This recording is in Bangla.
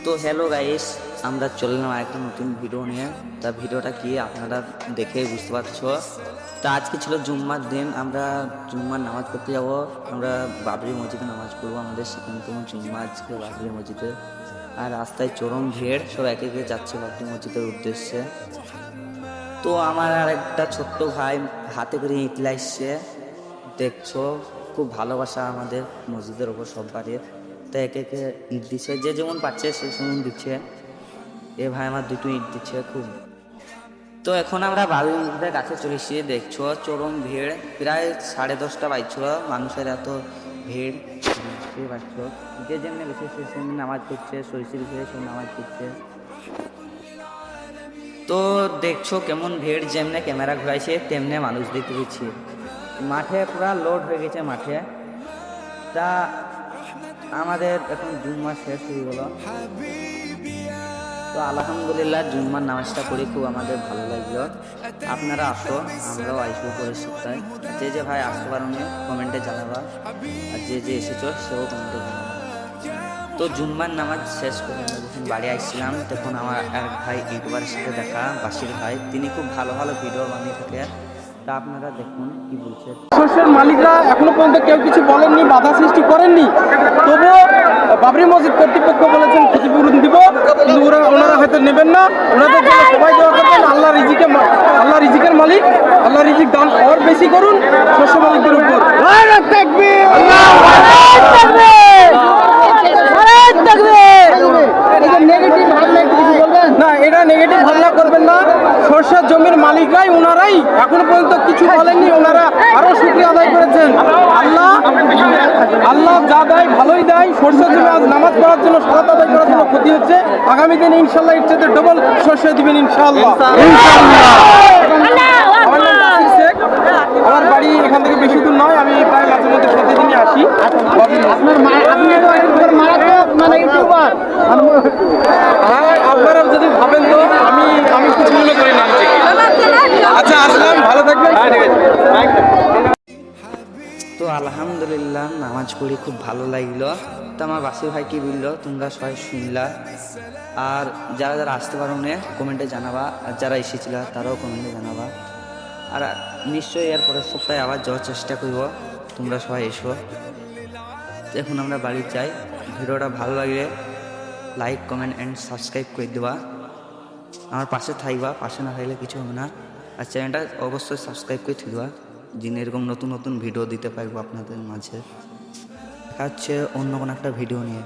তো হ্যালো গাইস, আমরা চললাম একটা নতুন ভিডিও নিয়ে। তা ভিডিওটা কি আপনারা দেখে বুঝতে পারছো। তা আজকে ছিল জুম্মার দিন, আমরা জুম্মার নামাজ পড়তে যাব। আমরা বাবরি মসজিদে নামাজ পড়বো, আমাদের সেখানতম জুম্মা আজকে বাবরি মসজিদে। আর রাস্তায় চরম ভিড়, সব একে একে যাচ্ছে বাবরি মসজিদের উদ্দেশ্যে। তো আমার আর একটা ছোট্ট ভাই হাতে করে ইট লাইছে, দেখছো খুব ভালোবাসা আমাদের মসজিদের ওপর সব বাড়ির। তো একে একে ইট দিচ্ছে, যে যেমন পাচ্ছে সে সেমন দিচ্ছে। এ ভাই আমার দুটো ইট দিচ্ছে খুব। তো এখন আমরা বাবরি মসজিদের কাছে চলে এসেছি, দেখছো চরম ভিড়, প্রায় 10:30 বাজছিল, মানুষের এত ভিড় বুঝতেই পারছো। যে যেমনি গেছে সে সেমনি নামাজ পড়ছে, শরীর ঘিরে সে নামাজ পড়ছে। তো দেখছো কেমন ভিড়, যেমনে ক্যামেরা ঘুরাইছে তেমনে মানুষ দেখতে পেয়েছি। মাঠে পুরা লোড হয়ে গেছে মাঠে। তা আমাদের এখন জুম্মা শেষ হয়ে গেল। তো আলহামদুলিল্লাহ জুম্মার নামাজটা করে খুব আমাদের ভালো লাগলো। আপনারা আসো, আমরাও আসবো পরের সপ্তাহে। যে যে ভাই আসতে পারো নি কমেন্টে জানাবা, আর যে যে এসেছো সেও কমেন্টে জানাবা। তো জুম্মার নামাজ শেষ করে আমরা যখন বাড়ি আসছিলাম, তখন আমার এক ভাই ইউটিউবারের সাথে দেখা, বাসির ভাই, তিনি খুব ভালো ভালো ভিডিও বানিয়ে থাকে। তা আপনারা দেখুন কি বলছে। শস্যের মালিকরা এখনো পর্যন্ত কেউ কিছু বলেননি, বাধা সৃষ্টি করেননি। তবুও বাবরি মসজিদ কর্তৃপক্ষ বলেছেন ক্ষতিপূরণ দিব, কিন্তু ওনারা হয়তো নেবেন না। ওনাদের জন্য সবাই দোয়া করবেন, আল্লাহ রিজিকের মালিক, আল্লাহ রিজিক দান আর বেশি করুন শস্য মালিকদের উপর। না, এটা নেগেটিভ ভাবনা করবেন না। সরষের জমির মালিকরাই ওনারাই এখনো পর্যন্ত কিছু বলেননি, ওনারা আরো শুকরিয়া আদায় করেছেন। আল্লাহ যা দেয় ভালোই দেয়। সরষের জমি আজ নামাজ পড়ার জন্য, সালাত আদায় করার জন্য ক্ষতি হচ্ছে, আগামী দিনে ইনশাল্লাহ এর চেয়ে ডবল শস্য দিবেন ইনশাল্লাহ। আমার বাড়ি এখান থেকে বেশি দূর নয়, আমি প্রায় মাঝে মধ্যে প্রতিদিনই আসি। আপনারা যদি ভাবেন তো আমি কিছু মনে করি না। আচ্ছা, আসলাম, ভালো থাকবেন। তো আলহামদুলিল্লাহ নামাজ পড়ে খুব ভালো লাগলো। তো আমার বাসির ভাই কি বললো তোমরা সবাই শুনলা। আর যারা যারা আসতে পারো না কমেন্টে জানাবা, আর যারা এসেছিল তারাও কমেন্টে জানাবা। আর নিশ্চয়ই এর পরের সপ্তাহে আবার যাওয়ার চেষ্টা করব, তোমরা সবাই এসো। এখন আমরা বাড়ি যাই। ভিডিওটা ভালো লাগলে লাইক কমেন্ট অ্যান্ড সাবস্ক্রাইব করে দেবা, আমার পাশে থাকবা, পাশে না থাকলে কিছু হবে না। আর চ্যানেলটা অবশ্যই সাবস্ক্রাইব করে থাকবা, যিনি এরকম নতুন নতুন ভিডিও দিতে পারবো আপনাদের মাঝে। দেখা হচ্ছে অন্য কোনো একটা ভিডিও নিয়ে।